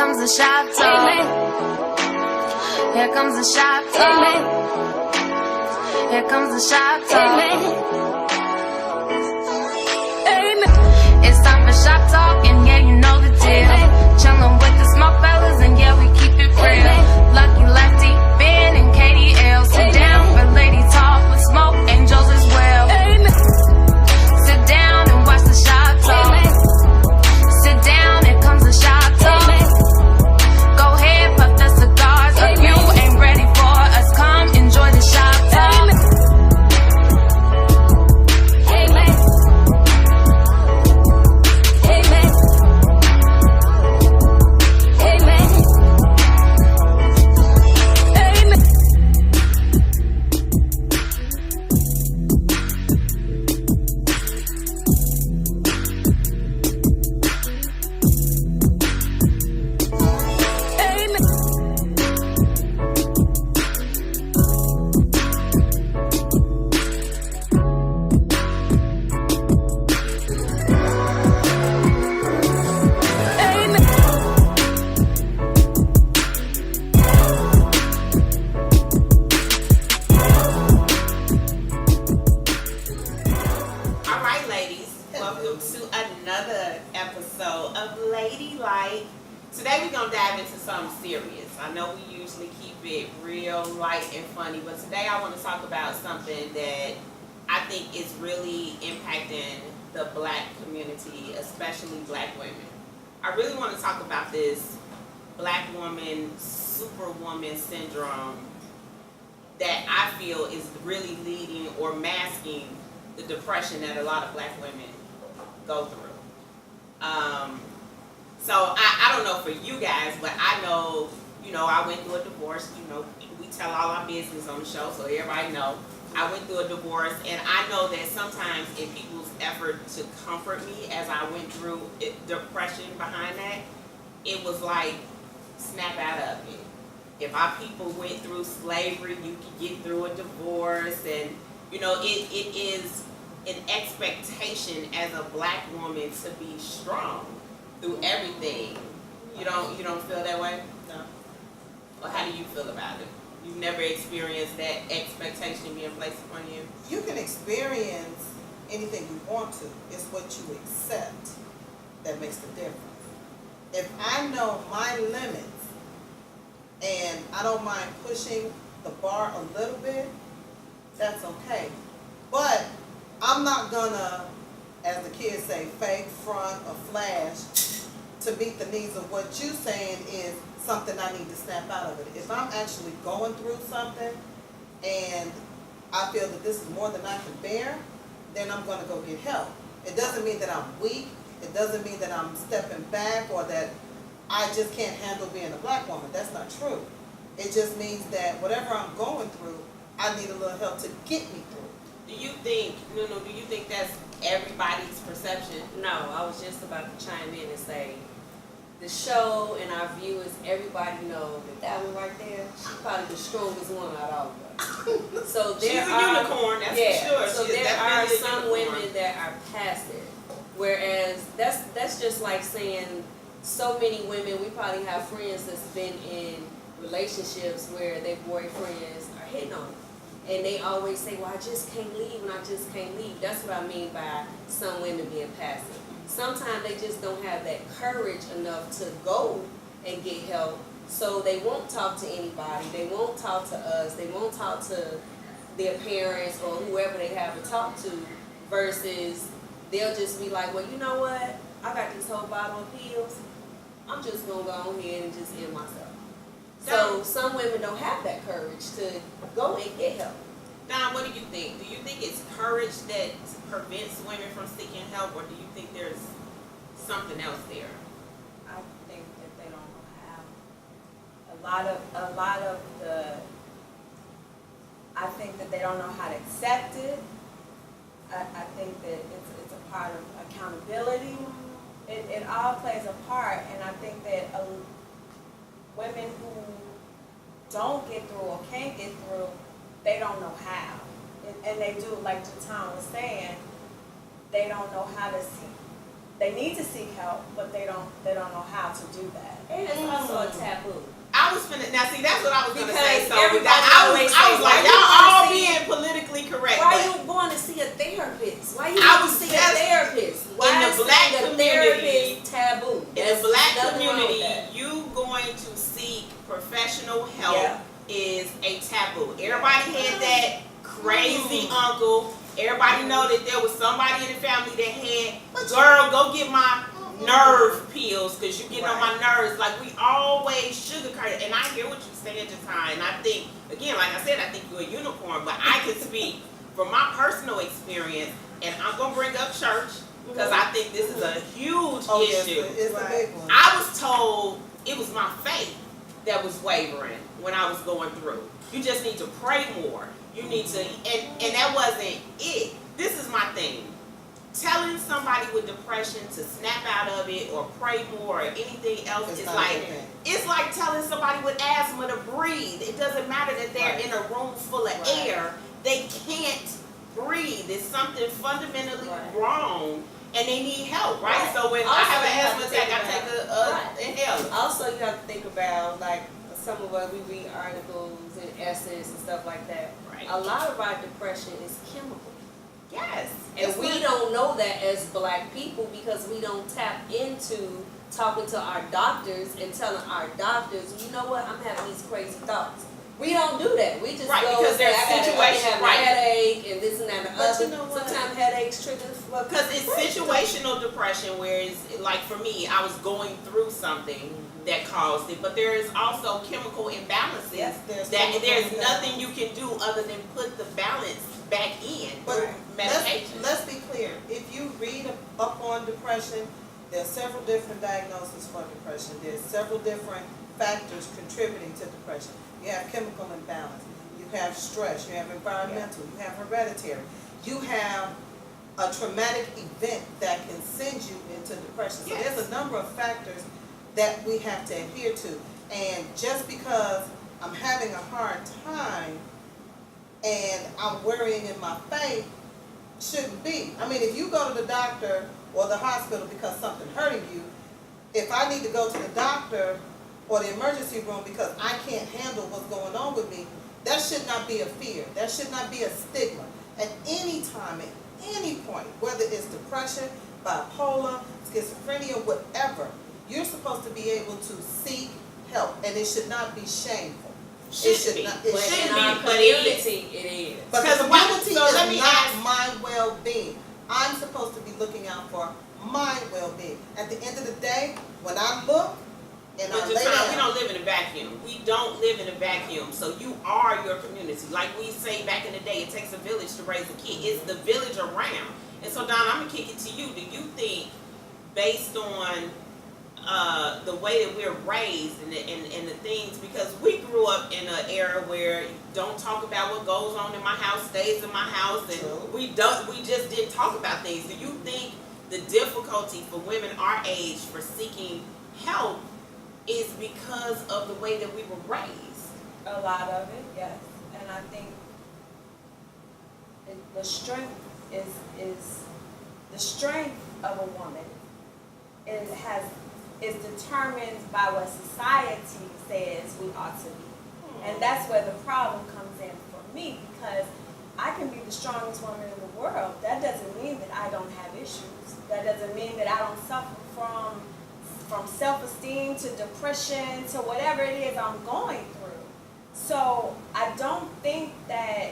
comes the shop talk. Here comes the shop talk. Here comes the shop talk. It's time for shop talk, and yeah, you know the deal. Chillin' with the smoke fellas, and yeah, we keep it real. Lucky Lefty, Ben, and KDL. Sit down for lady talk with smoke angels as well. Sit down and watch the shop talk. Sit down, here comes the shop talk. Go ahead, puff the cigars. If you ain't ready for us, come enjoy the shop talk. Today we're going to dive into something serious. I know we usually keep it real light and funny, but today I want to talk about something that I think is really impacting the black community, especially black women. I really want to talk about this black woman, superwoman syndrome that I feel is really leading or masking the depression that a lot of black women go through. So I don't know for you guys, but I know, I went through a divorce. We tell all our business on the show, so everybody know. I went through a divorce, and I know that sometimes in people's effort to comfort me as I went through depression behind that, it was like, snap out of it. If our people went through slavery, you could get through a divorce, and it is an expectation as a black woman to be strong through everything. You don't feel that way? No. Or how do you feel about it? You've never experienced that expectation being placed upon you? You can experience anything you want to. It's what you accept that makes the difference. If I know my limits and I don't mind pushing the bar a little bit, that's okay. But I'm not gonna, as the kids say, fake, front, or flash to meet the needs of what you're saying is something I need to snap out of it. If I'm actually going through something and I feel that this is more than I can bear, then I'm going to go get help. It doesn't mean that I'm weak. It doesn't mean that I'm stepping back or that I just can't handle being a black woman. That's not true. It just means that whatever I'm going through, I need a little help to get me through. Do you think that's everybody's perception? No, I was just about to chime in and say, the show and our viewers, everybody know that one right there, she's probably the strongest one out of all of us. So there she's a unicorn, that's for sure. So there are some women that are passive, whereas that's just like saying so many women, we probably have friends that's been in relationships where their boyfriends are hitting on them. And they always say, well, I just can't leave and I just can't leave. That's what I mean by some women being passive. Sometimes they just don't have that courage enough to go and get help, so they won't talk to anybody. They won't talk to us. They won't talk to their parents or whoever they have to talk to, versus they'll just be like, well, you know what? I got this whole bottle of pills. I'm just going to go ahead and just end myself. So some women don't have that courage to go and get help. Don, what do you think? Do you think it's courage that prevents women from seeking help, or do you think there's something else there? I think that they don't know how. A lot of the, I think that they don't know how to accept it. I think that it's a part of accountability. It all plays a part, and I think that women who don't get through or can't get through, they don't know how. And they do, like Jatan was saying, they don't know how to they need to seek help, but they don't know how to do that. And it's also a taboo. I was finna, now see, that's what I was gonna say. Because So everybody I always was say, like, why you y'all wanna all see- being politically correct. Why but you going to see a therapist? Why you I going to was see a just- therapist? Why in the is black seeing a community- therapist taboo? in There's the black nothing wrong with community, that. you going to seek professional help Yeah. is a taboo. Everybody had that crazy uncle. Everybody know that there was somebody in the family that had, girl, go get my nerve pills because you getting on my nerves. Like, we always sugarcoat it. And I hear what you saying, Jatai, and I think, again, like I said, I think you're a unicorn, but I can speak from my personal experience, and I'm going to bring up church because I think this is a huge issue. It's a big one. I was told it was my faith that was wavering when I was going through. You just need to pray more. You need to, and that wasn't it. This is my thing. Telling somebody with depression to snap out of it or pray more or anything else It's is not like, a good thing. it's like telling somebody with asthma to breathe. It doesn't matter that they're Right. in a room full of Right. air. They can't breathe. It's something fundamentally Right. wrong and they need help, right? Right. So when I Also, have you an have asthma to attack, I think take about- a inhaler. Also, you have to think about, like, some of us, we read articles and essays and stuff like that. Right. A lot of our depression is chemical. Yes. And It's we not- don't know that as black people because we don't tap into talking to our doctors and telling our doctors, you know what, I'm having these crazy thoughts. We don't do that. We just Right, go because and say, there's I got situation- have right. a headache and this and that and the But other. you know what? Sometimes headaches trigger Because it's situational depression, where it's like for me, I was going through something that caused it, but there is also chemical imbalances Yes, there's that chemical there's imbalance. nothing you can do other than put the balance back in But through medication. let's be clear. If you read up on depression, there's several different diagnoses for depression. There's several different factors contributing to depression. You have chemical imbalance. You have stress. You have environmental. You have hereditary. You have a traumatic event that can send you into depression. So Yes. there's a number of factors that we have to adhere to. And just because I'm having a hard time and I'm worrying in my faith, shouldn't be. I mean, if you go to the doctor or the hospital because something's hurting you, if I need to go to the doctor or the emergency room because I can't handle what's going on with me, that should not be a fear. That should not be a stigma. At any time, at any point, whether it's depression, bipolar, schizophrenia, whatever, you're supposed to be able to seek help, and it should not be shameful. Should be. It But should in be, our but it is. community, it is. But Because the why- community so let is me not ask- my well-being. I'm supposed to be looking out for my well-being. At the end of the day, when I look and I But lay Jatai, we down, don't live in a vacuum. We don't live in a vacuum. So you are your community. Like we say back in the day, it takes a village to raise a kid. It's the village around. And so, Don, I'm gonna kick it to you. Do you think, based on the way that we're raised and the things, because we grew up in an era where don't talk about what goes on in my house stays in my house, and True. we just didn't talk about things. Do you think the difficulty for women our age for seeking help is because of the way that we were raised? A lot of it, yes. And I think the strength is the strength of a woman is determined by what society says we ought to be. And that's where the problem comes in for me, because I can be the strongest woman in the world. That doesn't mean that I don't have issues. That doesn't mean that I don't suffer from self-esteem to depression to whatever it is I'm going through. So I don't think that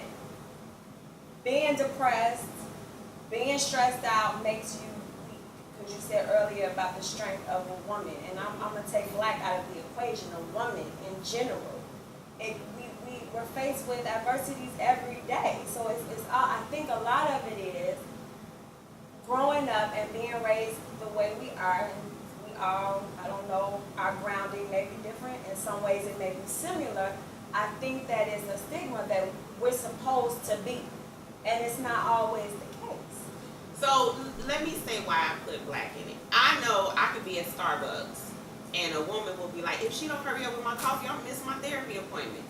being depressed, being stressed out makes you weak. Because you said earlier about the strength of a woman, and I'm going to take black out of the equation, a woman in general. We're faced with adversities every day. So I think a lot of it is growing up and being raised the way we are. And we all, I don't know, our grounding may be different. In some ways it may be similar. I think that is a stigma that we're supposed to be. And it's not always the case. So let me say why I put black in it. I know I could be at Starbucks and a woman will be like, if she don't hurry up with my coffee, I'll miss my therapy appointment.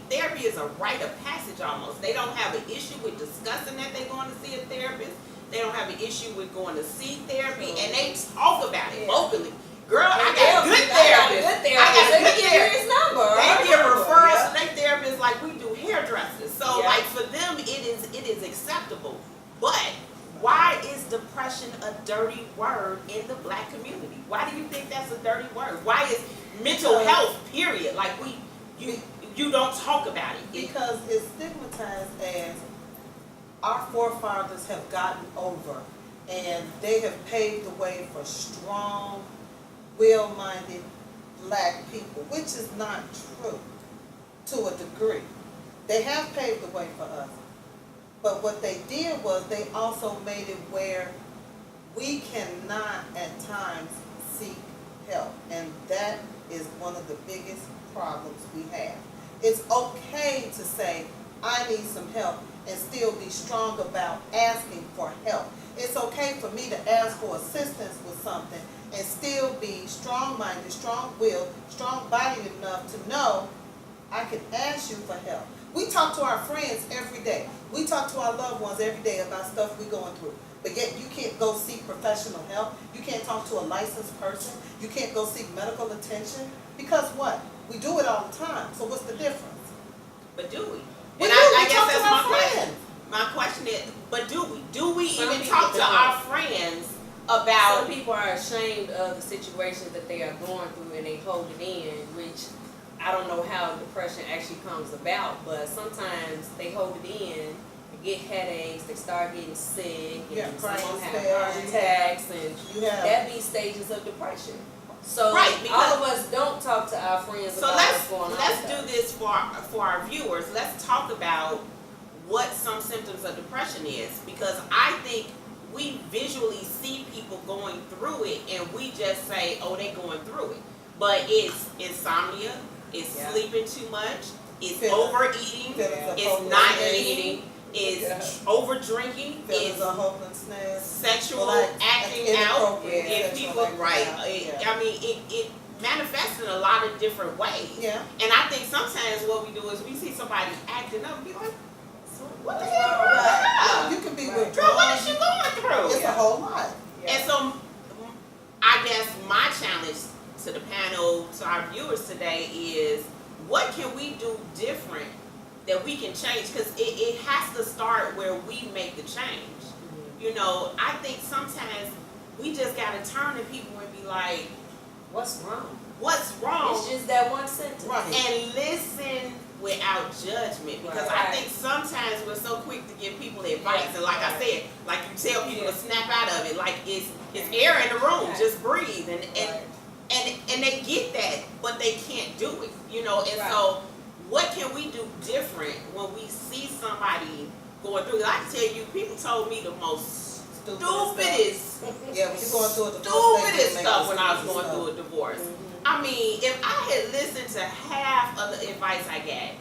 Therapy is a rite of passage almost. They don't have an issue with discussing that they're going to see a therapist. They don't have an issue with going to see therapy, and they talk about it Yeah. openly. Girl, I And got a good therapist. They I got a give good you therapist. his number. They give referrals Yeah. to their therapists like we do hairdressers. So Yeah. like for them it is acceptable. But why is depression a dirty word in the black community? Why do you think that's a dirty word? Why is mental Because- health period like you don't talk about it? Because it's stigmatized as our forefathers have gotten over, and they have paved the way for strong, will-minded black people, which is not true to a degree. They have paved the way for us. But what they did was they also made it where we cannot at times seek help. And that is one of the biggest problems we have. It's okay to say, I need some help, and still be strong about asking for help. It's okay for me to ask for assistance with something and still be strong-minded, strong-willed, strong-bodied enough to know I can ask you for help. We talk to our friends every day. We talk to our loved ones every day about stuff we're going through. But yet you can't go seek professional help. You can't talk to a licensed person. You can't go seek medical attention. Because what? We do it all the time. So what's the difference? But do we? We And do. I We guess talk to that's our my question. friends. My question is, but do we? Do we Some even people talk to don't. our friends Some about people are ashamed of the situations that they are going through and they hold it in, which I don't know how depression actually comes about, but sometimes they hold it in, they get headaches, they start getting sick, Yeah, and some of them crying have spells. heart attacks, and You have that be stages of depression. So Right, because- all of us don't talk to our friends So about what's going on. let's with do us. this for our viewers. Let's talk about what some symptoms of depression is, because I think we visually see people going through it and we just say, oh, they going through it. But it's insomnia, it's Yeah. sleeping too much, it's Feelings- overeating, feelings of it's not hopelessness. eating, it's Yeah. over drinking, Feelings it's of hopelessness. sexual Like, acting out. inappropriate If sexual people, acting right, out, it, yeah. I mean, it manifests in a lot of different ways. Yeah. And I think sometimes what we do is we see somebody acting up and be like, what the What's hell? wrong? Right. Yeah. You can be Right. withdrawn. Girl, what is she going through? It's a whole lot. Yeah. And so I guess my challenge to the panel, to our viewers today is, what can we do different that we can change? Because it has to start where we make the change. You know, I think sometimes we just got to turn to people and be like, What's wrong? what's wrong? It's just that one sentence. Right. And listen without judgment, because I Right. think sometimes we're so quick to give people advice, Yeah. and like I Right. said, like you tell people Yeah. to snap out of it, like it's air in the room, Right. just breathe, and Right. and they get that, but they can't do it, you know. And Right. so, what can we do different when we see somebody going through? I can tell you, people told me the most stupidest Yeah, when you're going through a divorce, stupidest stuff when I was going through a divorce. Mhm. I mean, if I had listened to half of the advice I got,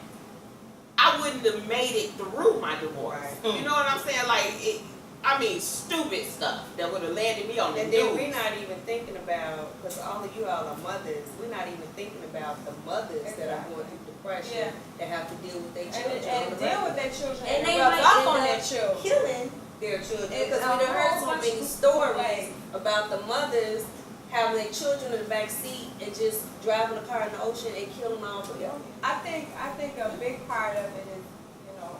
I wouldn't have made it through my divorce. Right. You know what I'm saying? Like, I mean, stupid stuff that would have landed me on the And then news. we're not even thinking about, because all of you all are mothers, we're not even thinking about the mothers that are going through depression, Yeah. that have to deal with their children. And on the deal regular. with their children And they rub might off end on up their children. killing their children, It's because a we done heard whole so bunch many of stories ways. about the mothers having their children in the back seat and just driving a car in the ocean and killing all three of them. I think a big part of it is, you know,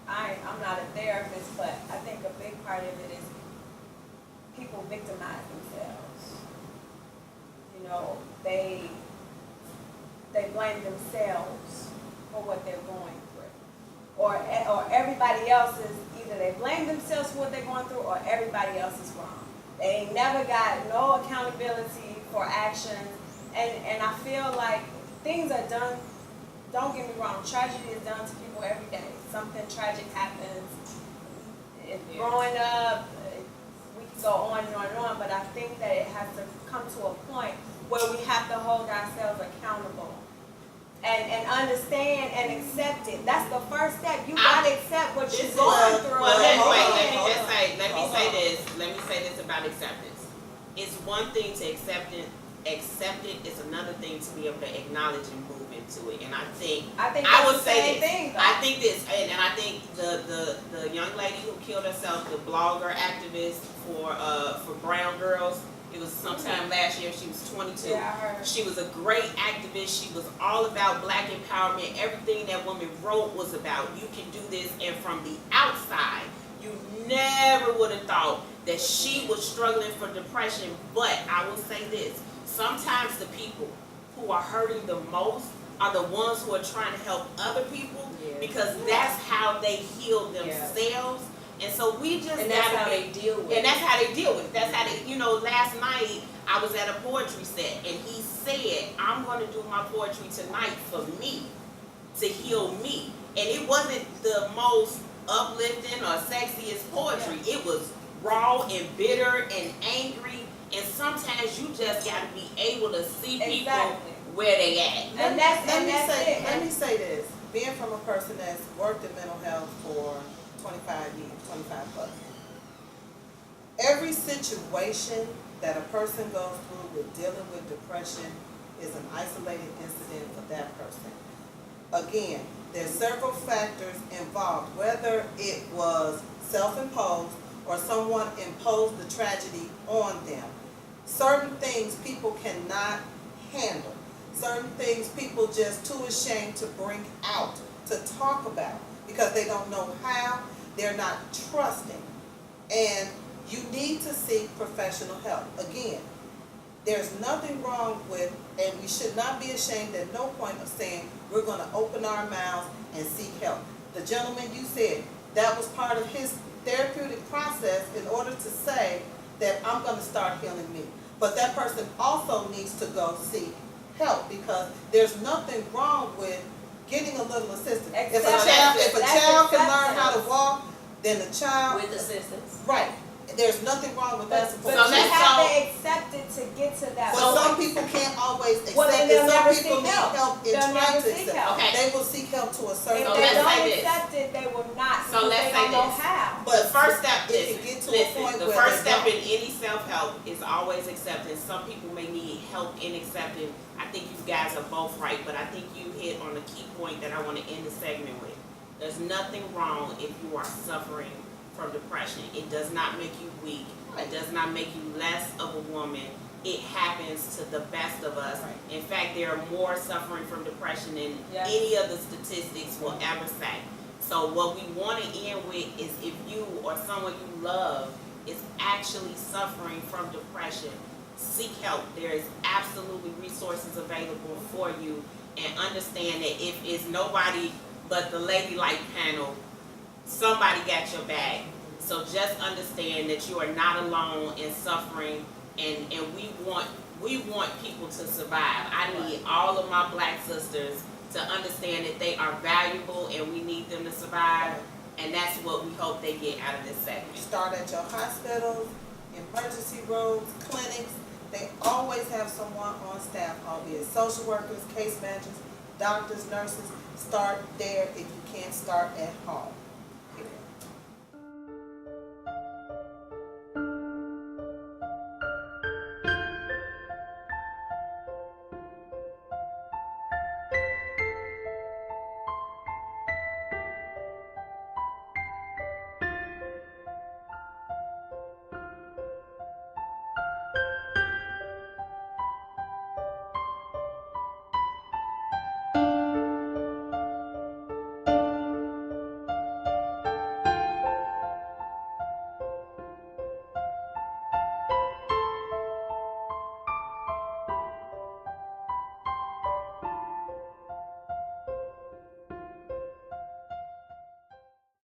I'm not a therapist, but I think a big part of it is people victimize themselves. You know, they blame themselves for what they're going through. Or everybody else is, either they blame themselves for what they're going through or everybody else is wrong. They ain't never got no accountability for actions. And I feel like things are done, don't get me wrong, tragedy is done to people every day. Something tragic happens. Growing up, we can go on and on and on, but I think that it has to come to a point where we have to hold ourselves accountable. And understand and accept it. That's the first step. You gotta accept what you're going through. Well, let me Hold say on. this. Let me say this about acceptance. It's one thing to accept it accept it, it's another thing to be able to acknowledge and move into it. And I think I think I that's would the say same this. thing, though. I think this, and I think the young lady who killed herself, the blogger activist for brown girls. It was sometime last year. She was 22. Yeah, I heard. She was a great activist. She was all about black empowerment. Everything that woman wrote was about you can do this. And from the outside, you never would have thought that she was struggling for depression. But I will say this: sometimes the people who are hurting the most are the ones who are trying to help other people, because that's how they heal themselves. And so we just And that's how they deal with it. And that's how they deal with it. That's how they, last night I was at a poetry set and he said, I'm going to do my poetry tonight for me, to heal me. And it wasn't the most uplifting or sexiest poetry. It was raw and bitter and angry. And sometimes you just got to be able to see people where they at. And Let me say this. Being from a person that's worked in mental health for 25 years, 25 plus. Every situation that a person goes through with dealing with depression is an isolated incident for that person. Again, there's several factors involved, whether it was self-imposed or someone imposed the tragedy on them. Certain things people cannot handle. Certain things people just too ashamed to bring out, to talk about, because they don't know how, they're not trusting. And you need to seek professional help. Again, there's nothing wrong with, and we should not be ashamed at no point of saying we're going to open our mouths and seek help. The gentleman, you said that was part of his therapeutic process in order to say that I'm going to start healing me. But that person also needs to go seek help, because there's nothing wrong with getting a little assistance. If a child can learn how to walk, then the child With assistance. right. There's nothing wrong with that. But So you let's have go- to accept it to get to that But point. some people can't always accept Well, then it. they'll Some never people seek need help. help in They'll trying never to seek accept. help. Okay. They will seek help to a certain If So they let's don't say this. accept it, they will not, So because let's they say don't know this. how. But The first step, it can get to a point the where first they step don't. in any self-help is always acceptance. Some people may need help in accepting. I think you guys are both right, but I think you hit on the key point that I want to end the segment with. There's nothing wrong if you are suffering from depression. It does not make you weak. It does not make you less of a woman. It happens to the best of us. Right. In fact, there are more suffering from depression than Yes. any of the statistics will ever say. So what we want to end with is, if you or someone you love is actually suffering from depression, seek help. There is absolutely resources available for you, and understand that if it's nobody but the Ladylike panel, somebody got your back. So just understand that you are not alone in suffering, and we want people to survive. I need all of my black sisters to understand that they are valuable and we need them to survive, and that's what we hope they get out of this segment. Start at your hospitals, emergency rooms, clinics. They always have someone on staff, albeit social workers, case managers, doctors, nurses. Start there if you can't start at home.